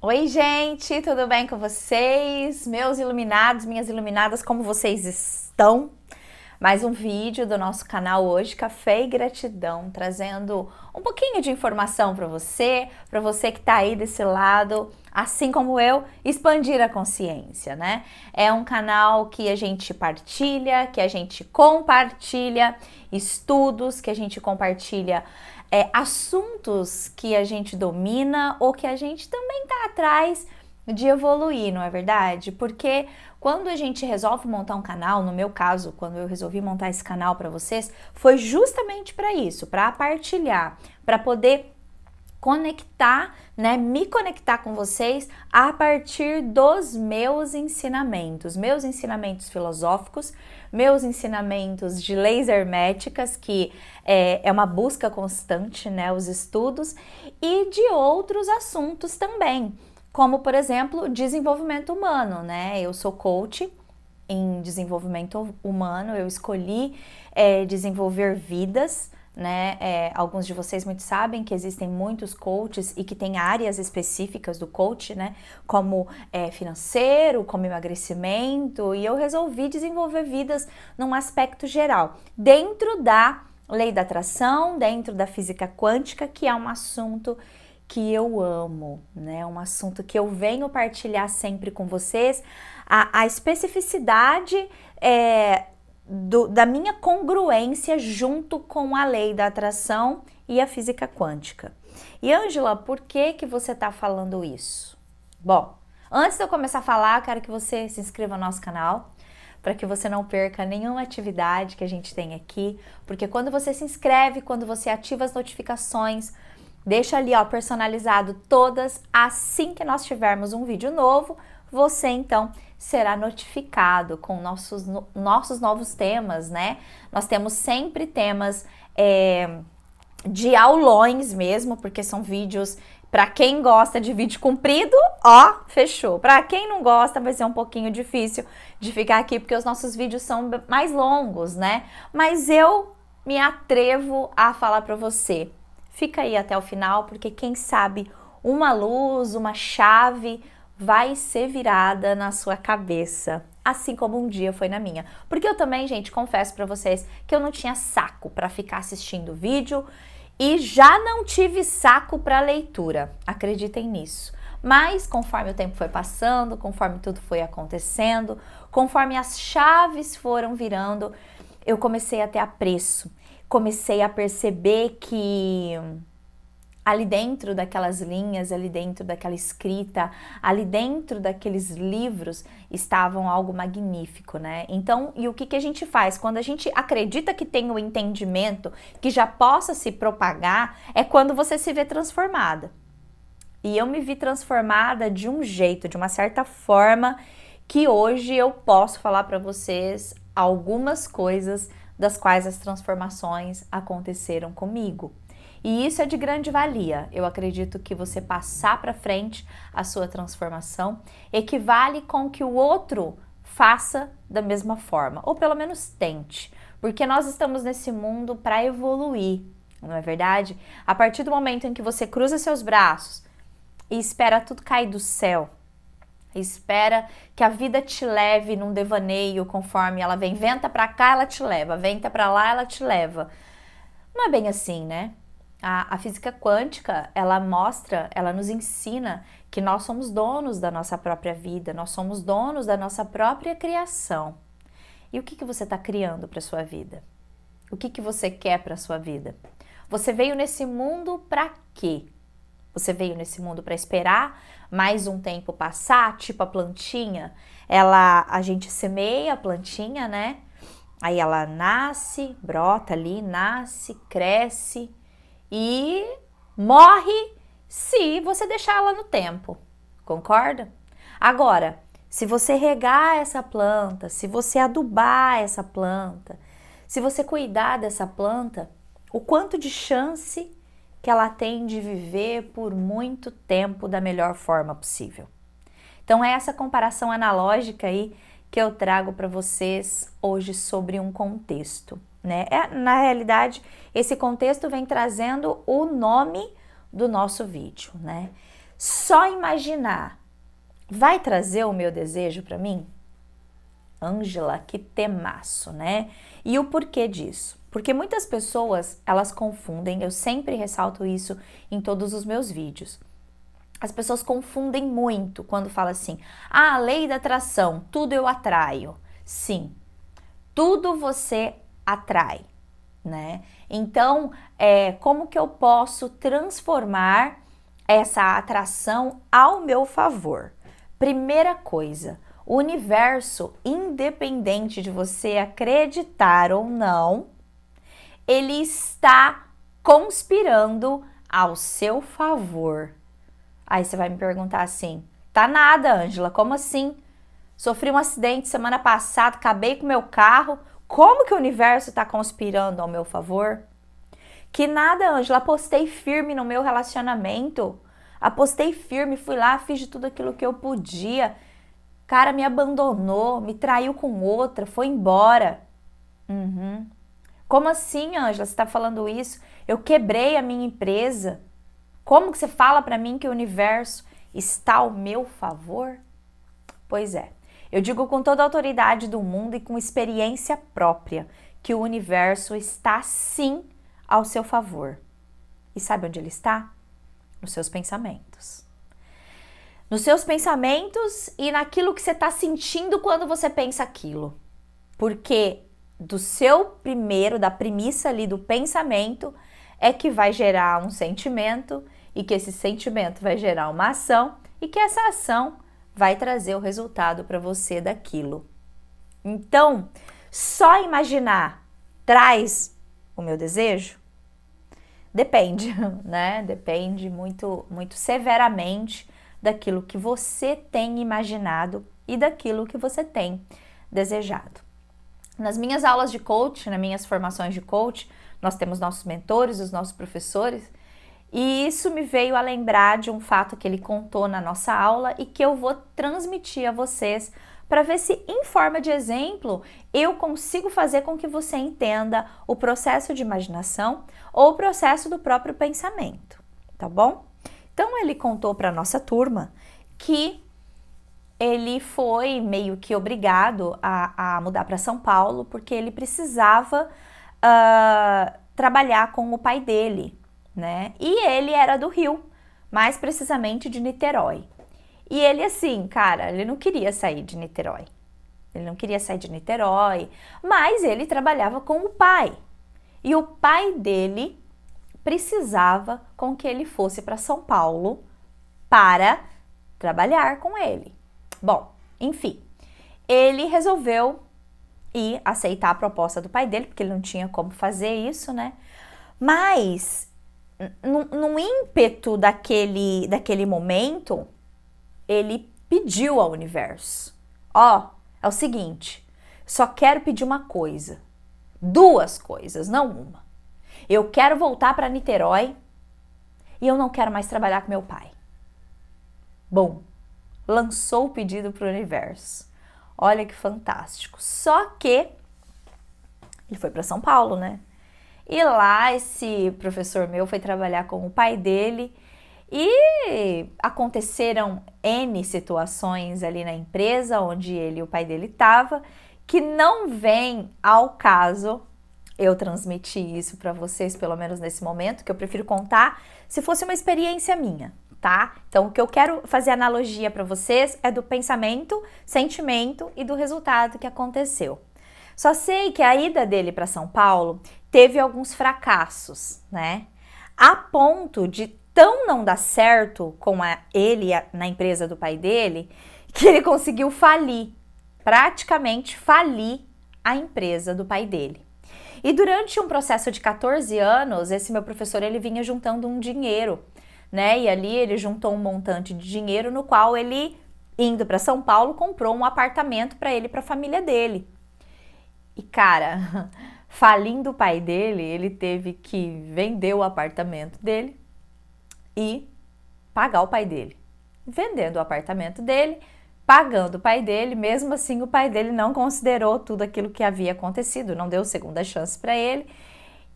Oi, gente, tudo bem com vocês? Meus iluminados, minhas iluminadas, como vocês estão? Mais um vídeo do nosso canal hoje, Café e Gratidão, trazendo um pouquinho de informação para você que tá aí desse lado, assim como eu, expandir a consciência, né? É um canal que a gente partilha, que a gente compartilha estudos, que a gente compartilha assuntos que a gente domina ou que a gente também está atrás de evoluir, não é verdade? Porque quando a gente resolve montar um canal, no meu caso, quando eu resolvi montar esse canal para vocês, foi justamente para isso, para partilhar, para poder conectar, né, me conectar com vocês a partir dos meus ensinamentos filosóficos, meus ensinamentos de leis herméticas, que é uma busca constante, né, os estudos, e de outros assuntos também, como, por exemplo, desenvolvimento humano, né? Eu sou coach em desenvolvimento humano, eu escolhi desenvolver vidas, né? Alguns de vocês muito sabem que existem muitos coaches e que tem áreas específicas do coach, né? Como financeiro, como emagrecimento, e eu resolvi desenvolver vidas num aspecto geral, dentro da lei da atração, dentro da física quântica, que é um assunto que eu amo, né? Um assunto que eu venho partilhar sempre com vocês, a especificidade da minha congruência junto com a lei da atração e a física quântica. E Ângela, por que você está falando isso? Bom, antes de eu começar a falar, eu quero que você se inscreva no nosso canal, para que você não perca nenhuma atividade que a gente tem aqui, porque quando você se inscreve, quando você ativa as notificações, deixa ali, ó, personalizado todas, assim que nós tivermos um vídeo novo, você então será notificado com nossos novos temas, né? Nós temos sempre temas de aulões mesmo, porque são vídeos, para quem gosta de vídeo comprido, ó, fechou. Para quem não gosta, vai ser um pouquinho difícil de ficar aqui, porque os nossos vídeos são mais longos, né? Mas eu me atrevo a falar para você. Fica aí até o final, porque quem sabe uma luz, uma chave vai ser virada na sua cabeça, assim como um dia foi na minha. Porque eu também, gente, confesso para vocês que eu não tinha saco para ficar assistindo vídeo e já não tive saco para leitura. Acreditem nisso. Mas conforme o tempo foi passando, conforme tudo foi acontecendo, conforme as chaves foram virando, eu comecei a ter apreço. Comecei a perceber que ali dentro daquelas linhas, ali dentro daquela escrita, ali dentro daqueles livros, estavam algo magnífico, né? Então, e o que a gente faz? Quando a gente acredita que tem o entendimento, que já possa se propagar, é quando você se vê transformada. E eu me vi transformada de um jeito, de uma certa forma, que hoje eu posso falar para vocês algumas coisas das quais as transformações aconteceram comigo. E isso é de grande valia. Eu acredito que você passar para frente a sua transformação equivale com que o outro faça da mesma forma, ou pelo menos tente, porque nós estamos nesse mundo para evoluir, não é verdade? A partir do momento em que você cruza seus braços e espera tudo cair do céu, espera que a vida te leve num devaneio conforme ela vem, venta para cá, ela te leva, venta para lá, ela te leva. Não é bem assim, né? A física quântica, ela mostra, ela nos ensina que nós somos donos da nossa própria vida, nós somos donos da nossa própria criação. E o que você está criando para a sua vida? O que você quer para a sua vida? Você veio nesse mundo para quê? Você veio nesse mundo para esperar mais um tempo passar, tipo a plantinha? A gente semeia a plantinha, né? Aí ela nasce, brota ali, nasce, cresce e morre se você deixar ela no tempo, concorda? Agora, se você regar essa planta, se você adubar essa planta, se você cuidar dessa planta, o quanto de chance que ela tem de viver por muito tempo da melhor forma possível. Então é essa comparação analógica aí que eu trago para vocês hoje sobre um contexto, né? Na realidade, esse contexto vem trazendo o nome do nosso vídeo, né? Só imaginar vai trazer o meu desejo para mim? Ângela, que temaço, né? E o porquê disso? Porque muitas pessoas, elas confundem, eu sempre ressalto isso em todos os meus vídeos. As pessoas confundem muito quando fala assim, a lei da atração, tudo eu atraio. Sim, tudo você atrai, né? Então, como que eu posso transformar essa atração ao meu favor? Primeira coisa, o universo, independente de você acreditar ou não, ele está conspirando ao seu favor. Aí você vai me perguntar assim, tá nada, Ângela, como assim? Sofri um acidente semana passada, acabei com meu carro, como que o universo está conspirando ao meu favor? Que nada, Ângela, apostei firme no meu relacionamento, apostei firme, fui lá, fiz de tudo aquilo que eu podia, cara me abandonou, me traiu com outra, foi embora. Como assim, Ângela, você está falando isso? Eu quebrei a minha empresa. Como que você fala para mim que o universo está ao meu favor? Pois é, eu digo com toda a autoridade do mundo e com experiência própria que o universo está sim ao seu favor. E sabe onde ele está? Nos seus pensamentos. Nos seus pensamentos e naquilo que você está sentindo quando você pensa aquilo. Porque da premissa ali do pensamento é que vai gerar um sentimento e que esse sentimento vai gerar uma ação e que essa ação vai trazer o resultado para você daquilo. Então, só imaginar traz o meu desejo? Depende, né? Depende muito, muito severamente daquilo que você tem imaginado e daquilo que você tem desejado. Nas minhas aulas de coach, nas minhas formações de coach, nós temos nossos mentores, os nossos professores, e isso me veio a lembrar de um fato que ele contou na nossa aula e que eu vou transmitir a vocês para ver se, em forma de exemplo, eu consigo fazer com que você entenda o processo de imaginação ou o processo do próprio pensamento, tá bom? Então, ele contou para a nossa turma que ele foi meio que obrigado a mudar para São Paulo porque ele precisava trabalhar com o pai dele, né? E ele era do Rio, mais precisamente de Niterói. E ele assim, cara, ele não queria sair de Niterói. Ele não queria sair de Niterói, mas ele trabalhava com o pai. E o pai dele precisava com que ele fosse para São Paulo para trabalhar com ele. Bom, enfim, ele resolveu ir aceitar a proposta do pai dele, porque ele não tinha como fazer isso, né? Mas, num ímpeto daquele momento, ele pediu ao universo, é o seguinte, só quero pedir uma coisa, duas coisas, não uma. Eu quero voltar para Niterói e eu não quero mais trabalhar com meu pai. Bom, lançou o pedido para o universo. Olha que fantástico. Só que ele foi para São Paulo, né? E lá esse professor meu foi trabalhar com o pai dele e aconteceram N situações ali na empresa onde ele e o pai dele estavam que não vem ao caso eu transmitir isso para vocês, pelo menos nesse momento, que eu prefiro contar se fosse uma experiência minha. Tá? Então, o que eu quero fazer analogia para vocês é do pensamento, sentimento e do resultado que aconteceu. Só sei que a ida dele para São Paulo teve alguns fracassos, né? A ponto de tão não dar certo com ele na empresa do pai dele, que ele conseguiu falir, praticamente falir a empresa do pai dele. E durante um processo de 14 anos, esse meu professor ele vinha juntando um dinheiro, né? E ali ele juntou um montante de dinheiro no qual ele, indo para São Paulo, comprou um apartamento para ele e para a família dele. E cara, falindo o pai dele, ele teve que vender o apartamento dele e pagar o pai dele. Vendendo o apartamento dele, pagando o pai dele, mesmo assim o pai dele não considerou tudo aquilo que havia acontecido, não deu segunda chance para ele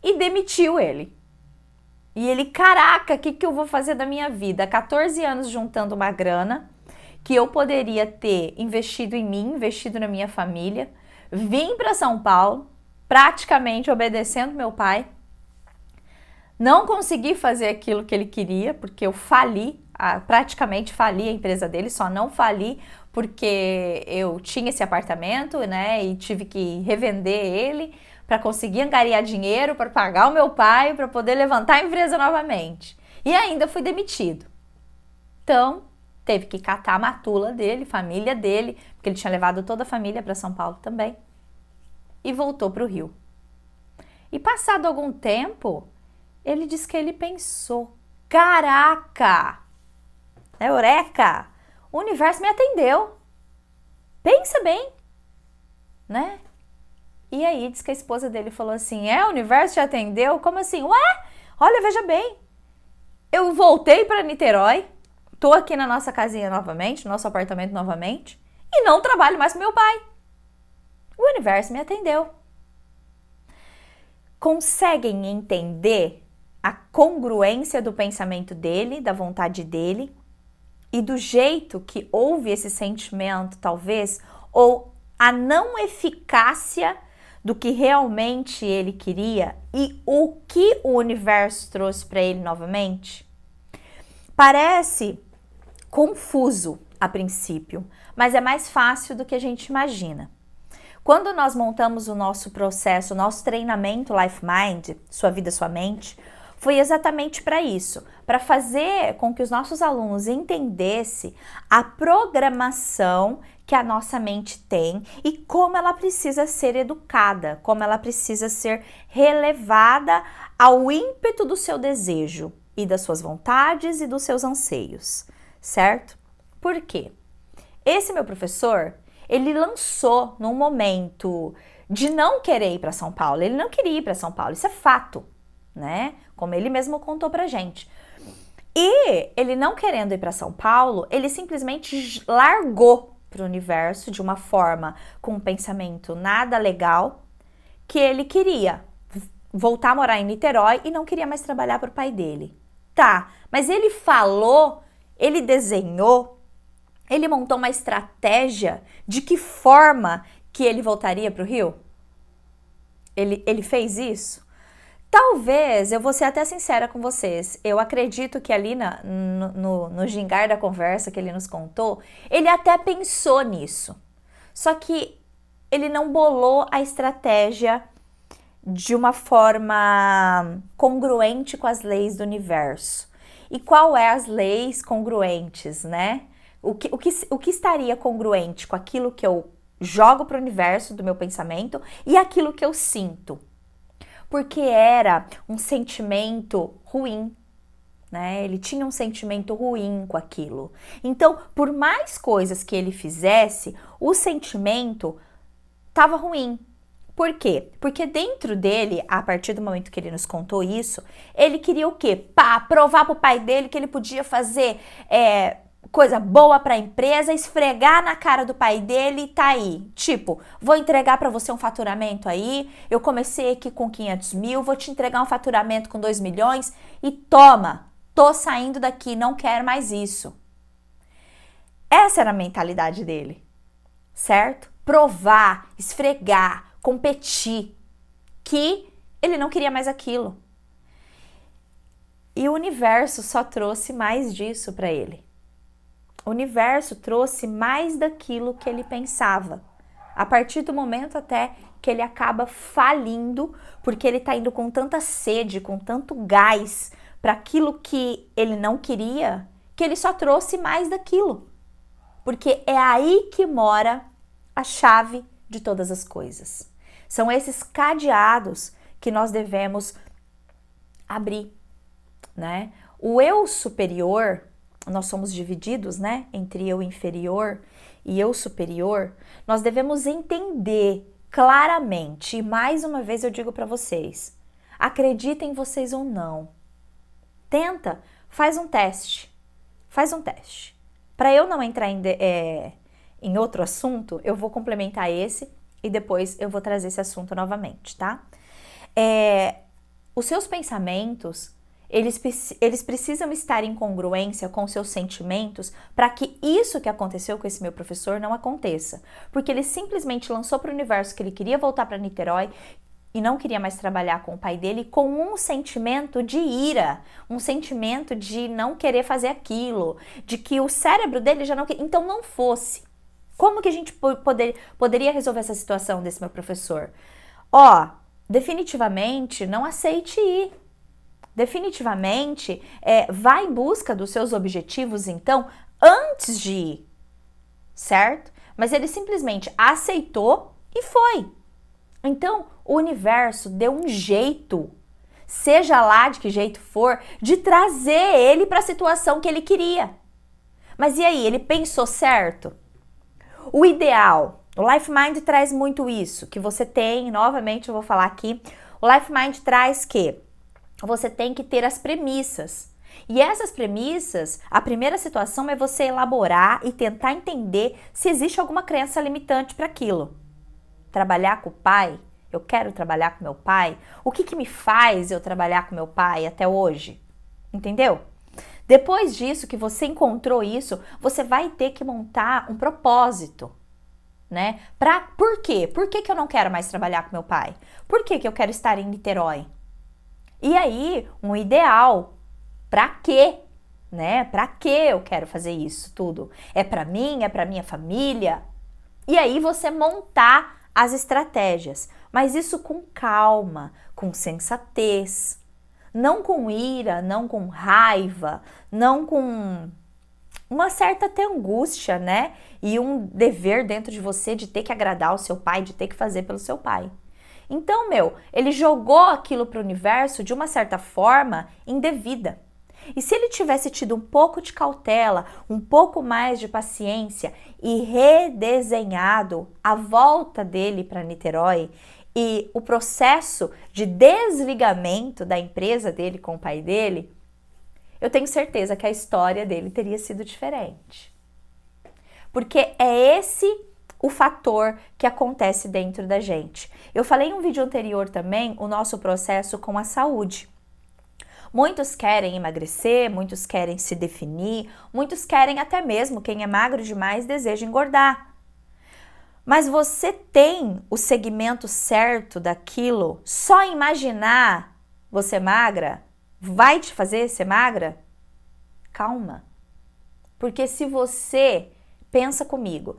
e demitiu ele. E ele, caraca, o que que eu vou fazer da minha vida? 14 anos juntando uma grana que eu poderia ter investido em mim, investido na minha família, vim para São Paulo, praticamente obedecendo meu pai, não consegui fazer aquilo que ele queria, porque eu fali, praticamente fali a empresa dele, só não fali porque eu tinha esse apartamento, né, e tive que revender ele para conseguir angariar dinheiro, para pagar o meu pai, para poder levantar a empresa novamente. E ainda fui demitido. Então, teve que catar a matula dele, família dele, porque ele tinha levado toda a família para São Paulo também, e voltou para o Rio. E passado algum tempo, ele disse que ele pensou, caraca, eureka, o universo me atendeu. Pensa bem, né? E aí diz que a esposa dele falou assim, o universo te atendeu? Como assim? Ué, olha, veja bem, eu voltei para Niterói, tô aqui na nossa casinha novamente, no nosso apartamento novamente, e não trabalho mais com meu pai. O universo me atendeu. Conseguem entender a congruência do pensamento dele, da vontade dele e do jeito que houve esse sentimento, talvez, ou a não eficácia do que realmente ele queria e o que o universo trouxe para ele novamente? Parece confuso a princípio, mas é mais fácil do que a gente imagina. Quando nós montamos o nosso processo, o nosso treinamento Life Mind, Sua Vida, Sua Mente, foi exatamente para isso, para fazer com que os nossos alunos entendessem a programação que a nossa mente tem e como ela precisa ser educada, como ela precisa ser relevada ao ímpeto do seu desejo e das suas vontades e dos seus anseios, certo? Por quê? Esse meu professor, ele lançou num momento de não querer ir para São Paulo, ele não queria ir para São Paulo, isso é fato, né? Como ele mesmo contou pra gente. E ele não querendo ir para São Paulo, ele simplesmente largou para o universo de uma forma com um pensamento nada legal, que ele queria voltar a morar em Niterói e não queria mais trabalhar para o pai dele. Tá, mas ele falou, ele desenhou, ele montou uma estratégia de que forma que ele voltaria para o Rio? Ele fez isso? Talvez, eu vou ser até sincera com vocês, eu acredito que ali no gingar da conversa que ele nos contou, ele até pensou nisso. Só que ele não bolou a estratégia de uma forma congruente com as leis do universo. E qual é as leis congruentes, né? O que estaria congruente com aquilo que eu jogo para o universo do meu pensamento e aquilo que eu sinto? Porque era um sentimento ruim, né? Ele tinha um sentimento ruim com aquilo. Então, por mais coisas que ele fizesse, o sentimento estava ruim. Por quê? Porque dentro dele, a partir do momento que ele nos contou isso, ele queria o quê? Provar pro pai dele que ele podia fazer coisa boa para a empresa, esfregar na cara do pai dele e tá aí. Tipo, vou entregar para você um faturamento aí, eu comecei aqui com 500 mil, vou te entregar um faturamento com 2 milhões e toma, tô saindo daqui, não quero mais isso. Essa era a mentalidade dele, certo? Provar, esfregar, competir, que ele não queria mais aquilo. E o universo só trouxe mais disso para ele. O universo trouxe mais daquilo que ele pensava. A partir do momento até que ele acaba falindo, porque ele está indo com tanta sede, com tanto gás para aquilo que ele não queria, que ele só trouxe mais daquilo. Porque é aí que mora a chave de todas as coisas. São esses cadeados que nós devemos abrir, né? O eu superior, nós somos divididos, né, entre eu inferior e eu superior, nós devemos entender claramente, e mais uma vez eu digo para vocês, acreditem vocês ou não, tenta, faz um teste. Para eu não entrar em outro assunto, eu vou complementar esse e depois eu vou trazer esse assunto novamente, tá? Os seus pensamentos, Eles precisam estar em congruência com seus sentimentos para que isso que aconteceu com esse meu professor não aconteça. Porque ele simplesmente lançou para o universo que ele queria voltar para Niterói e não queria mais trabalhar com o pai dele com um sentimento de ira, um sentimento de não querer fazer aquilo, de que o cérebro dele já não queria. Então não fosse. Como que a gente poderia resolver essa situação desse meu professor? Definitivamente não aceite ir. Definitivamente, vá em busca dos seus objetivos, então, antes de ir, certo? Mas ele simplesmente aceitou e foi. Então, o universo deu um jeito, seja lá de que jeito for, de trazer ele para a situação que ele queria. Mas e aí, ele pensou certo? O ideal, o Life Mind traz muito isso, que você tem, novamente eu vou falar aqui, o Life Mind traz que você tem que ter as premissas. E essas premissas, a primeira situação é você elaborar e tentar entender se existe alguma crença limitante para aquilo. Trabalhar com o pai? Eu quero trabalhar com meu pai? O que me faz eu trabalhar com meu pai até hoje? Entendeu? Depois disso, que você encontrou isso, você vai ter que montar um propósito, né? Por quê? Por que eu não quero mais trabalhar com meu pai? Por que eu quero estar em Niterói? E aí, um ideal, pra quê? Né? Pra que eu quero fazer isso tudo? É pra mim? É pra minha família? E aí você montar as estratégias, mas isso com calma, com sensatez, não com ira, não com raiva, não com uma certa até angústia, né? E um dever dentro de você de ter que agradar o seu pai, de ter que fazer pelo seu pai. Então, ele jogou aquilo para o universo de uma certa forma indevida. E se ele tivesse tido um pouco de cautela, um pouco mais de paciência e redesenhado a volta dele para Niterói e o processo de desligamento da empresa dele com o pai dele, eu tenho certeza que a história dele teria sido diferente. Porque é esse o fator que acontece dentro da gente. Eu falei em um vídeo anterior também o nosso processo com a saúde. Muitos querem emagrecer, muitos querem se definir, muitos querem até mesmo, quem é magro demais deseja engordar. Mas você tem o segmento certo daquilo? Só imaginar você magra vai te fazer ser magra? Calma. Porque se você pensa comigo,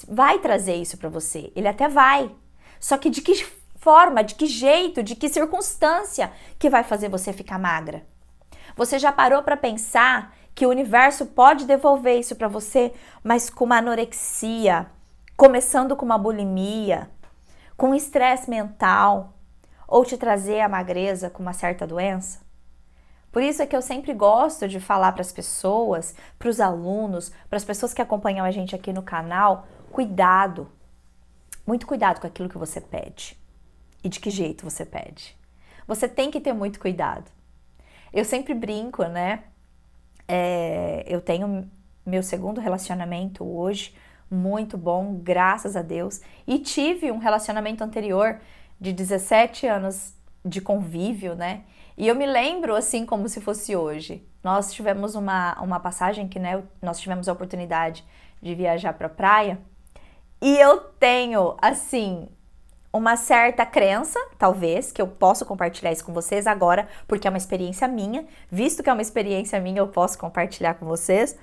vai trazer isso para você, ele até vai. Só que de que forma, de que jeito, de que circunstância que vai fazer você ficar magra? Você já parou para pensar que o universo pode devolver isso para você, mas com uma anorexia, começando com uma bulimia, com estresse mental, ou te trazer a magreza com uma certa doença? Por isso é que eu sempre gosto de falar para as pessoas, para os alunos, para as pessoas que acompanham a gente aqui no canal, cuidado, muito cuidado com aquilo que você pede e de que jeito você pede. Você tem que ter muito cuidado. Eu sempre brinco, né? Eu tenho meu segundo relacionamento hoje, muito bom, graças a Deus, e tive um relacionamento anterior de 17 anos de convívio, né? E eu me lembro assim como se fosse hoje. Nós tivemos uma passagem que, né, nós tivemos a oportunidade de viajar para a praia. E eu tenho, assim, uma certa crença, talvez, que eu posso compartilhar isso com vocês agora, porque é uma experiência minha. Visto que é uma experiência minha, eu posso compartilhar com vocês.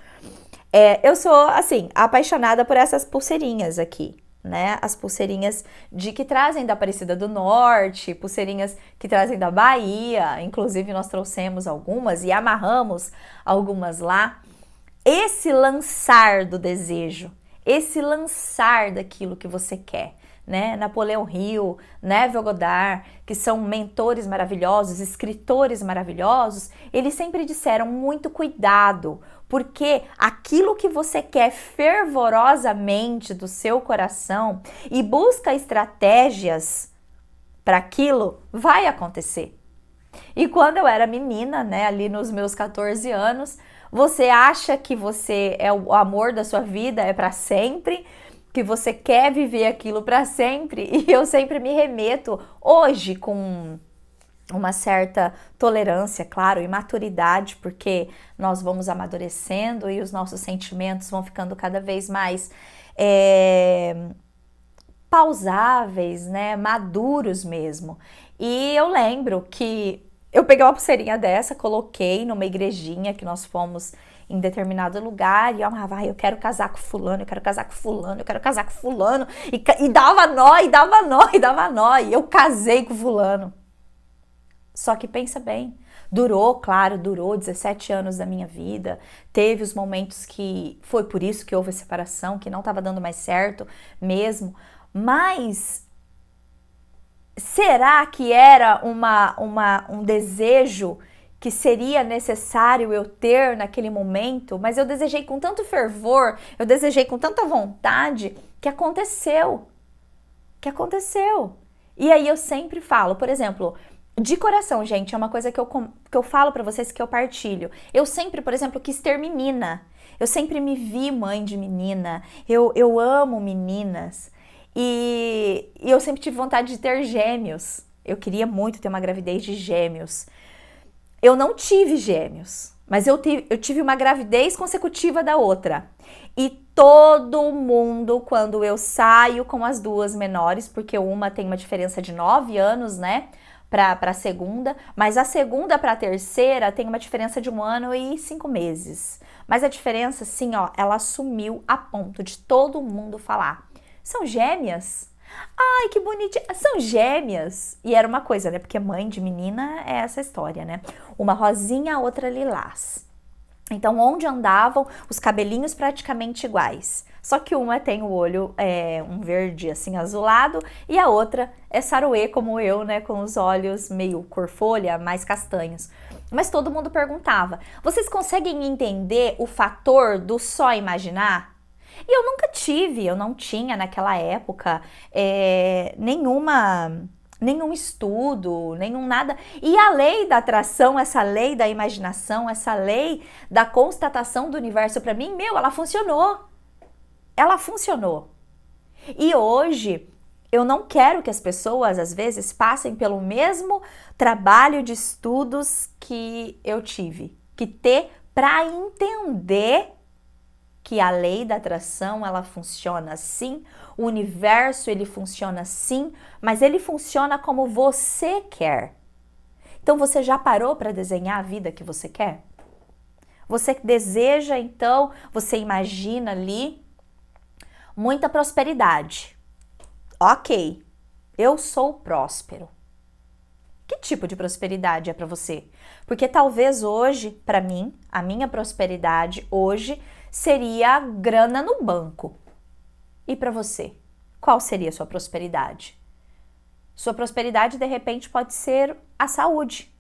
Eu sou, assim, apaixonada por essas pulseirinhas aqui, né? As pulseirinhas que trazem da Aparecida do Norte, pulseirinhas que trazem da Bahia, inclusive nós trouxemos algumas e amarramos algumas lá. Esse lançar do desejo, esse lançar daquilo que você quer, né? Napoleão Hill, Neville Goddard, que são mentores maravilhosos, escritores maravilhosos, eles sempre disseram muito cuidado, porque aquilo que você quer fervorosamente do seu coração e busca estratégias para aquilo, vai acontecer. E quando eu era menina, né, ali nos meus 14 anos, você acha que você é o amor da sua vida, é para sempre, que você quer viver aquilo para sempre, e eu sempre me remeto hoje com uma certa tolerância, claro, e maturidade, porque nós vamos amadurecendo e os nossos sentimentos vão ficando cada vez mais pausáveis, né, maduros mesmo. E eu lembro que eu peguei uma pulseirinha dessa, coloquei numa igrejinha que nós fomos em determinado lugar e eu amava, eu quero casar com fulano, eu quero casar com fulano, eu quero casar com fulano, e dava nó, e dava nó, e dava nó, e eu casei com fulano. Só que pensa bem, durou, claro, durou 17 anos da minha vida, teve os momentos que foi por isso que houve a separação, que não estava dando mais certo mesmo, mas será que era um desejo que seria necessário eu ter naquele momento? Mas eu desejei com tanto fervor, eu desejei com tanta vontade, que aconteceu. E aí eu sempre falo, por exemplo, de coração, gente, é uma coisa que eu falo pra vocês, que eu partilho. Eu sempre, por exemplo, quis ter menina. Eu sempre me vi mãe de menina. Eu amo meninas. E eu sempre tive vontade de ter gêmeos. Eu queria muito ter uma gravidez de gêmeos. Eu não tive gêmeos, mas eu tive uma gravidez consecutiva da outra. E todo mundo, quando eu saio com as duas menores, porque uma tem uma diferença de 9 anos, né? Para a segunda, mas a segunda para a terceira tem uma diferença de 1 ano e 5 meses. Mas a diferença, assim, ó, ela sumiu a ponto de todo mundo falar: são gêmeas? Ai, que bonitinha! São gêmeas! E era uma coisa, né? Porque mãe de menina é essa história, né? Uma rosinha, a outra lilás. Então, onde andavam, os cabelinhos praticamente iguais. Só que uma tem o olho um verde assim azulado e a outra é saruê como eu, né, com os olhos meio cor folha, mais castanhos. Mas todo mundo perguntava: vocês conseguem entender o fator do só imaginar? E eu nunca tive, eu não tinha naquela época nenhum estudo, nenhum nada. E a lei da atração, essa lei da imaginação, essa lei da constatação do universo, para mim, ela funcionou. Ela funcionou. E hoje eu não quero que as pessoas, às vezes, passem pelo mesmo trabalho de estudos que eu tive que ter para entender que a lei da atração, ela funciona assim, o universo, ele funciona assim, mas ele funciona como você quer. Então, você já parou para desenhar a vida que você quer? Você deseja, então, você imagina ali muita prosperidade. Ok, eu sou próspero. Que tipo de prosperidade é para você? Porque talvez hoje, para mim, a minha prosperidade hoje seria grana no banco. E para você, qual seria a sua prosperidade? Sua prosperidade, de repente, pode ser a saúde.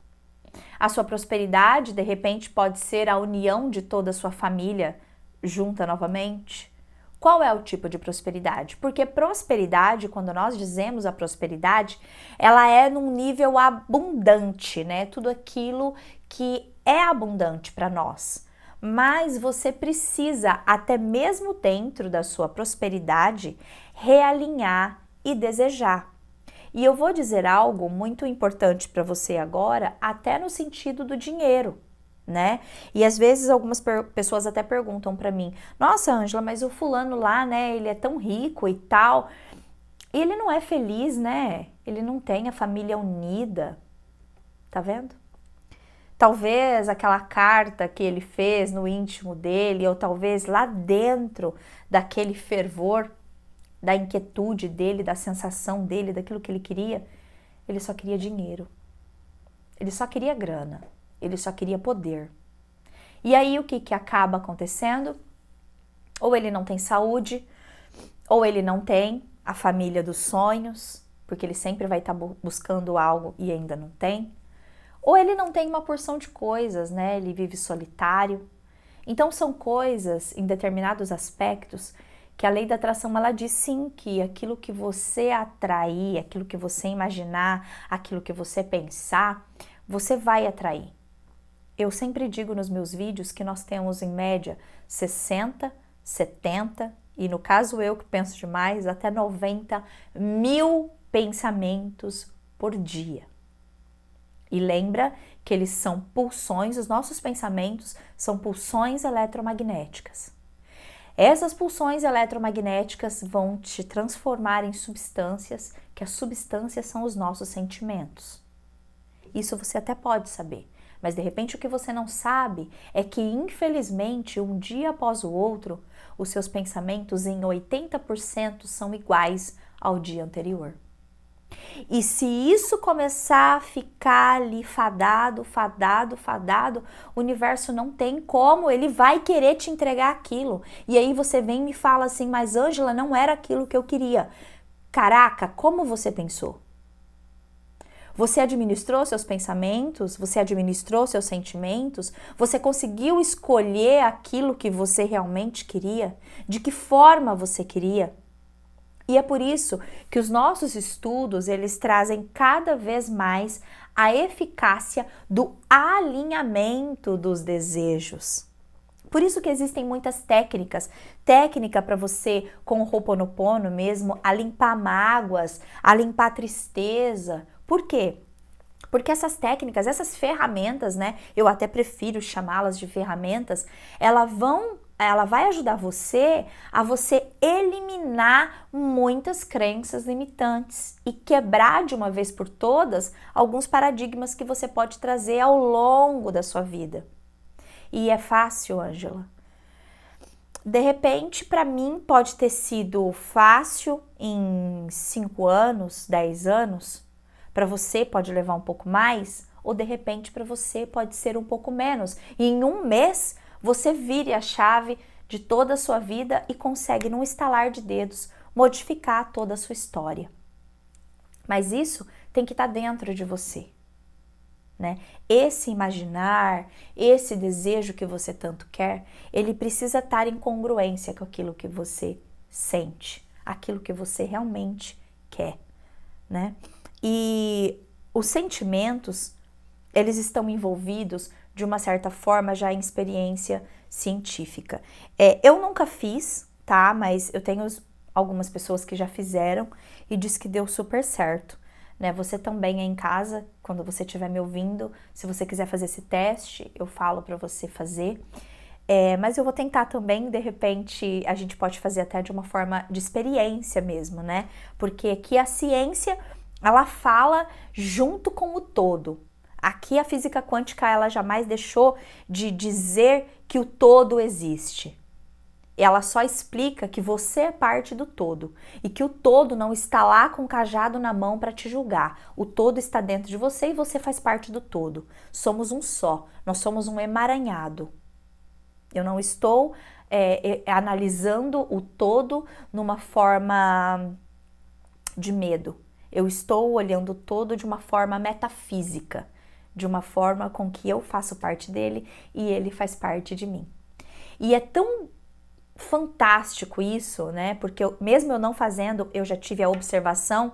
A sua prosperidade, de repente, pode ser a união de toda a sua família junta novamente. Qual é o tipo de prosperidade? Porque prosperidade, quando nós dizemos a prosperidade, ela é num nível abundante, né? Tudo aquilo que é abundante para nós. Mas você precisa, até mesmo dentro da sua prosperidade, realinhar e desejar. E eu vou dizer algo muito importante para você agora, até no sentido do dinheiro, né? E às vezes algumas pessoas até perguntam para mim: nossa, Ângela, mas o fulano lá, né, ele é tão rico e tal, e ele não é feliz, né? Ele não tem a família unida, tá vendo? Talvez aquela carta que ele fez no íntimo dele, ou talvez lá dentro daquele fervor, da inquietude dele, da sensação dele, daquilo que ele queria, ele só queria dinheiro. Ele só queria grana. Ele só queria poder. E aí o que acaba acontecendo? Ou ele não tem saúde, ou ele não tem a família dos sonhos, porque ele sempre vai estar buscando algo e ainda não tem. Ou ele não tem uma porção de coisas, né? Ele vive solitário. Então são coisas, em determinados aspectos, que a lei da atração, ela diz sim, que aquilo que você atrair, aquilo que você imaginar, aquilo que você pensar, você vai atrair. Eu sempre digo nos meus vídeos que nós temos em média 60, 70 e no caso eu que penso demais, até 90 mil pensamentos por dia. E lembra que eles são pulsões, os nossos pensamentos são pulsões eletromagnéticas. Essas pulsões eletromagnéticas vão te transformar em substâncias, que as substâncias são os nossos sentimentos. Isso você até pode saber, mas de repente o que você não sabe é que, infelizmente, um dia após o outro, os seus pensamentos em 80% são iguais ao dia anterior. E se isso começar a ficar ali fadado, o universo não tem como, ele vai querer te entregar aquilo. E aí você vem e me fala assim, mas Ângela, não era aquilo que eu queria. Caraca, como você pensou? Você administrou seus pensamentos? Você administrou seus sentimentos? Você conseguiu escolher aquilo que você realmente queria? De que forma você queria? E é por isso que os nossos estudos, eles trazem cada vez mais a eficácia do alinhamento dos desejos. Por isso que existem muitas técnicas. Técnica para você, com o Ho'oponopono mesmo, a limpar mágoas, a limpar tristeza. Por quê? Porque essas técnicas, essas ferramentas, né? Eu até prefiro chamá-las de ferramentas, ela vai ajudar você a você eliminar muitas crenças limitantes e quebrar de uma vez por todas alguns paradigmas que você pode trazer ao longo da sua vida. E é fácil, Ângela? De repente, para mim, pode ter sido fácil em 5 anos, 10 anos. Para você pode levar um pouco mais, ou de repente para você pode ser um pouco menos. E em um mês, você vire a chave de toda a sua vida e consegue, num estalar de dedos, modificar toda a sua história. Mas isso tem que estar dentro de você, né? Esse imaginar, esse desejo que você tanto quer, ele precisa estar em congruência com aquilo que você sente, aquilo que você realmente quer, né? E os sentimentos, eles estão envolvidos de uma certa forma já em experiência científica. Eu nunca fiz, tá? Mas eu tenho algumas pessoas que já fizeram e diz que deu super certo, né? Você também aí em casa, quando você estiver me ouvindo, se você quiser fazer esse teste, eu falo para você fazer. Mas eu vou tentar também, de repente, a gente pode fazer até de uma forma de experiência mesmo, né? Porque aqui a ciência, ela fala junto com o todo. Aqui a física quântica, ela jamais deixou de dizer que o todo existe. Ela só explica que você é parte do todo e que o todo não está lá com o cajado na mão para te julgar. O todo está dentro de você e você faz parte do todo. Somos um só, nós somos um emaranhado. Eu não estou analisando o todo numa forma de medo. Eu estou olhando o todo de uma forma metafísica, de uma forma com que eu faço parte dele e ele faz parte de mim. E é tão fantástico isso, né? Porque mesmo eu não fazendo, eu já tive a observação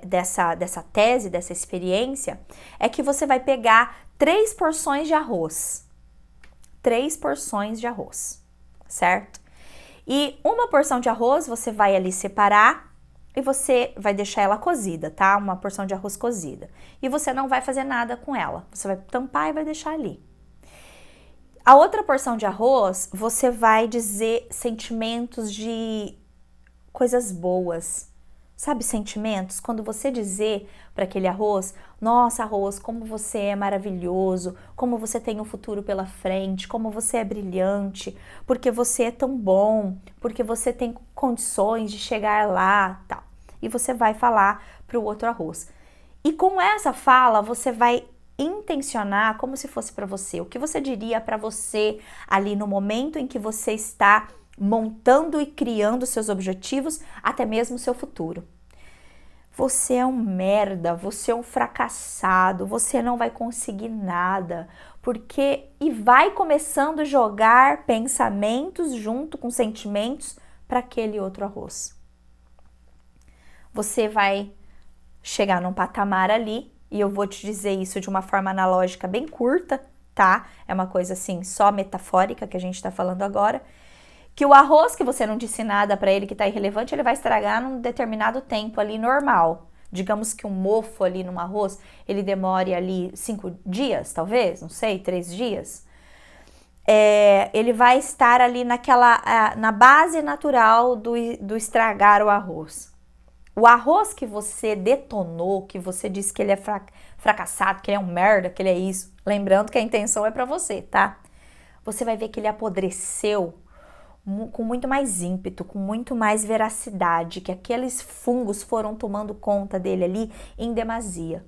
dessa tese, dessa experiência, é que você vai pegar 3 porções de arroz. 3 porções de arroz, certo? E uma porção de arroz você vai ali separar e você vai deixar ela cozida, tá? Uma porção de arroz cozida. E você não vai fazer nada com ela. Você vai tampar e vai deixar ali. A outra porção de arroz, você vai dizer sentimentos de coisas boas. Sabe sentimentos? Quando você dizer para aquele arroz, nossa arroz, como você é maravilhoso, como você tem um futuro pela frente, como você é brilhante, porque você é tão bom, porque você tem condições de chegar lá, tal. E você vai falar para o outro arroz. E com essa fala, você vai intencionar como se fosse para você. O que você diria para você ali no momento em que você está montando e criando seus objetivos, até mesmo seu futuro. Você é um merda, você é um fracassado, você não vai conseguir nada, porque e vai começando a jogar pensamentos junto com sentimentos para aquele outro arroz. Você vai chegar num patamar ali, e eu vou te dizer isso de uma forma analógica bem curta, tá? É uma coisa assim, só metafórica que a gente tá falando agora, que o arroz que você não disse nada para ele que tá irrelevante, ele vai estragar num determinado tempo ali normal. Digamos que um mofo ali no arroz, ele demore ali 5 dias, talvez, não sei, 3 dias. Ele vai estar ali na base natural do estragar o arroz. O arroz que você detonou, que você disse que ele é fracassado, que ele é um merda, que ele é isso, lembrando que a intenção é para você, tá? Você vai ver que ele apodreceu com muito mais ímpeto, com muito mais veracidade, que aqueles fungos foram tomando conta dele ali em demasia.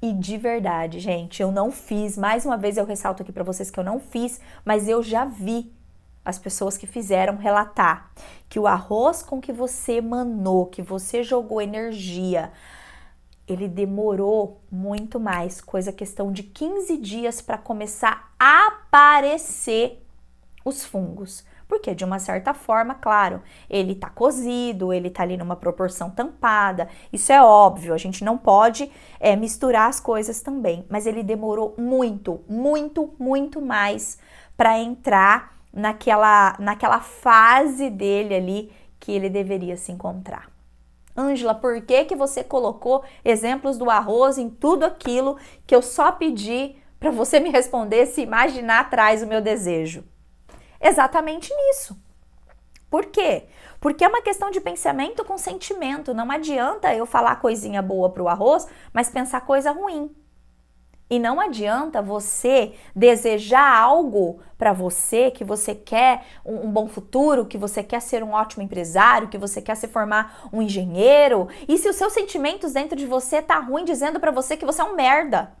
E de verdade, gente, eu não fiz, mais uma vez eu ressalto aqui para vocês que eu não fiz, mas eu já vi as pessoas que fizeram relatar que o arroz com que você manou, que você jogou energia, ele demorou muito mais, questão de 15 dias para começar a aparecer os fungos. Porque de uma certa forma, claro, ele tá cozido, ele tá ali numa proporção tampada, isso é óbvio, a gente não pode misturar as coisas também, mas ele demorou muito, muito, muito mais para entrar naquela fase dele ali que ele deveria se encontrar. Ângela, por que você colocou exemplos do arroz em tudo aquilo que eu só pedi para você me responder se imaginar traz o meu desejo? Exatamente nisso. Por quê? Porque é uma questão de pensamento com sentimento. Não adianta eu falar coisinha boa pro arroz, mas pensar coisa ruim. E não adianta você desejar algo para você, que você quer um bom futuro, que você quer ser um ótimo empresário, que você quer se formar um engenheiro, e se os seus sentimentos dentro de você tá ruim dizendo para você que você é um merda,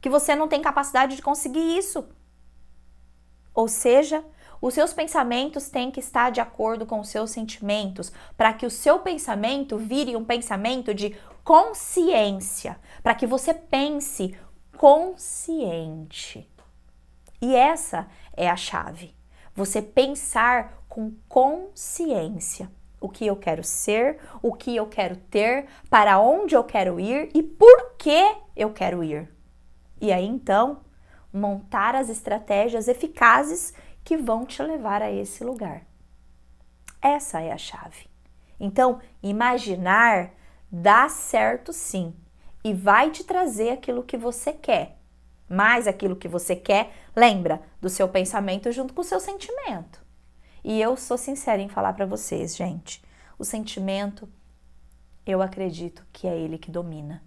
que você não tem capacidade de conseguir isso. Ou seja, os seus pensamentos têm que estar de acordo com os seus sentimentos, para que o seu pensamento vire um pensamento de consciência, para que você pense consciente. E essa é a chave. Você pensar com consciência. O que eu quero ser, o que eu quero ter, para onde eu quero ir e por que eu quero ir. E aí então, montar as estratégias eficazes que vão te levar a esse lugar. Essa é a chave. Então, imaginar dá certo sim e vai te trazer aquilo que você quer. Mas aquilo que você quer, lembra do seu pensamento junto com o seu sentimento. E eu sou sincera em falar para vocês, gente, o sentimento, eu acredito que é ele que domina.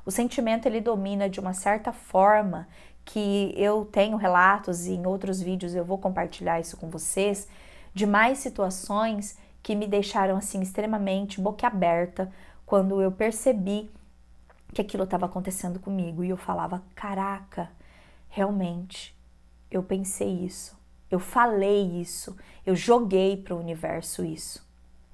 O sentimento, ele domina de uma certa forma que eu tenho relatos e em outros vídeos eu vou compartilhar isso com vocês, de mais situações que me deixaram assim extremamente boquiaberta quando eu percebi que aquilo estava acontecendo comigo e eu falava, caraca, realmente, eu pensei isso, eu falei isso, eu joguei para o universo isso.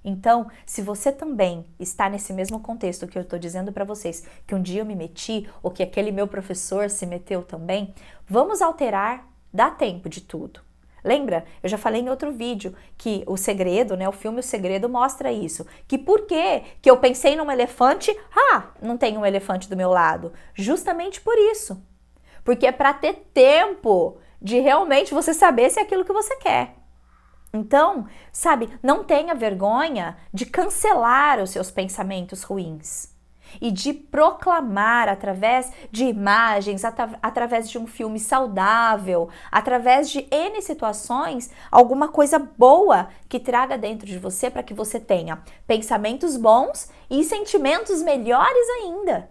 Então, se você também está nesse mesmo contexto que eu estou dizendo para vocês, que um dia eu me meti, ou que aquele meu professor se meteu também, vamos alterar, dá tempo de tudo. Lembra? Eu já falei em outro vídeo que o segredo, né, o filme O Segredo mostra isso. Que por que eu pensei num elefante, não tem um elefante do meu lado? Justamente por isso. Porque é para ter tempo de realmente você saber se é aquilo que você quer. Então, sabe, não tenha vergonha de cancelar os seus pensamentos ruins e de proclamar através de imagens, através de um filme saudável, através de N situações, alguma coisa boa que traga dentro de você para que você tenha pensamentos bons e sentimentos melhores ainda.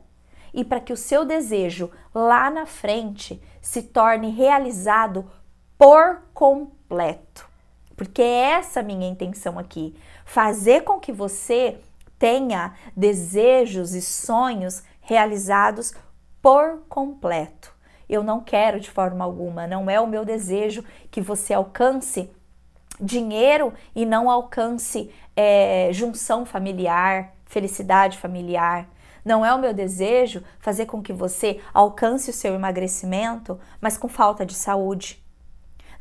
E para que o seu desejo lá na frente se torne realizado por completo. Porque é essa a minha intenção aqui, fazer com que você tenha desejos e sonhos realizados por completo. Eu não quero de forma alguma, não é o meu desejo que você alcance dinheiro e não alcance junção familiar, felicidade familiar. Não é o meu desejo fazer com que você alcance o seu emagrecimento, mas com falta de saúde.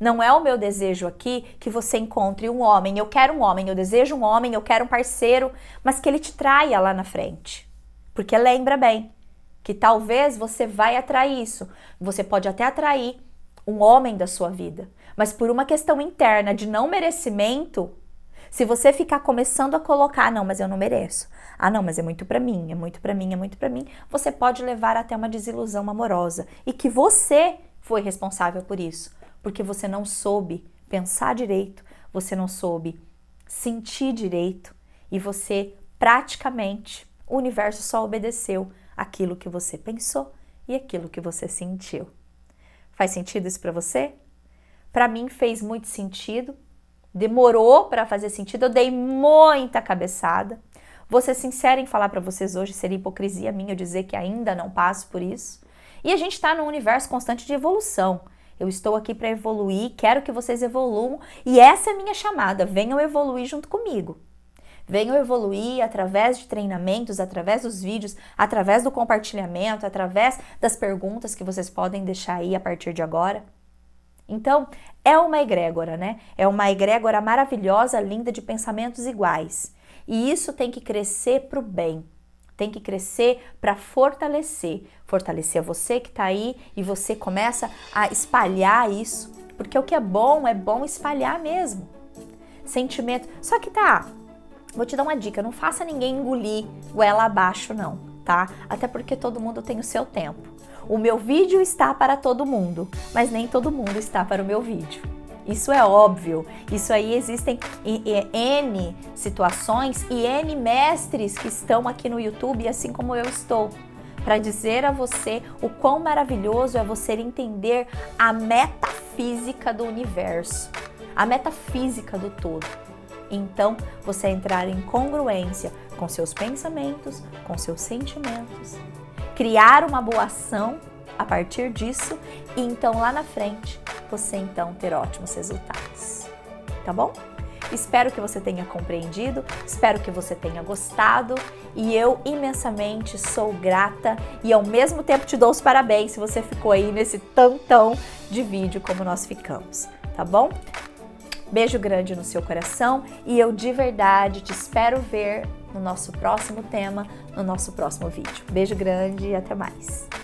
Não é o meu desejo aqui que você encontre um homem. Eu quero um homem, eu desejo um homem, eu quero um parceiro, mas que ele te traia lá na frente. Porque lembra bem que talvez você vai atrair isso. Você pode até atrair um homem da sua vida, mas por uma questão interna de não merecimento, Se você ficar começando a colocar, não, mas eu não mereço. Ah, não, mas é muito pra mim, é muito pra mim, é muito pra mim. Você pode levar até uma desilusão amorosa e que você foi responsável por isso, porque você não soube pensar direito, você não soube sentir direito e você praticamente, o universo só obedeceu aquilo que você pensou e aquilo que você sentiu. Faz sentido isso pra você? Pra mim fez muito sentido. Demorou para fazer sentido, eu dei muita cabeçada. Vou ser sincera em falar para vocês hoje, seria hipocrisia minha eu dizer que ainda não passo por isso. E a gente está num universo constante de evolução. Eu estou aqui para evoluir, quero que vocês evoluam e essa é a minha chamada, venham evoluir junto comigo. Venham evoluir através de treinamentos, através dos vídeos, através do compartilhamento, através das perguntas que vocês podem deixar aí a partir de agora. Então, é uma egrégora, né? É uma egrégora maravilhosa, linda, de pensamentos iguais. E isso tem que crescer para o bem. Tem que crescer para fortalecer. Fortalecer você que está aí e você começa a espalhar isso. Porque o que é bom espalhar mesmo. Sentimento. Só que vou te dar uma dica, não faça ninguém engolir goela abaixo não, tá? Até porque todo mundo tem o seu tempo. O meu vídeo está para todo mundo, mas nem todo mundo está para o meu vídeo. Isso é óbvio. Isso aí existem N situações e N mestres que estão aqui no YouTube, assim como eu estou, para dizer a você o quão maravilhoso é você entender a metafísica do universo, a metafísica do todo. Então, você entrar em congruência com seus pensamentos, com seus sentimentos, criar uma boa ação a partir disso e então lá na frente você então ter ótimos resultados, tá bom? Espero que você tenha compreendido, espero que você tenha gostado e eu imensamente sou grata e ao mesmo tempo te dou os parabéns se você ficou aí nesse tantão de vídeo como nós ficamos, tá bom? Beijo grande no seu coração e eu de verdade te espero ver no nosso próximo tema, no nosso próximo vídeo. Beijo grande e até mais!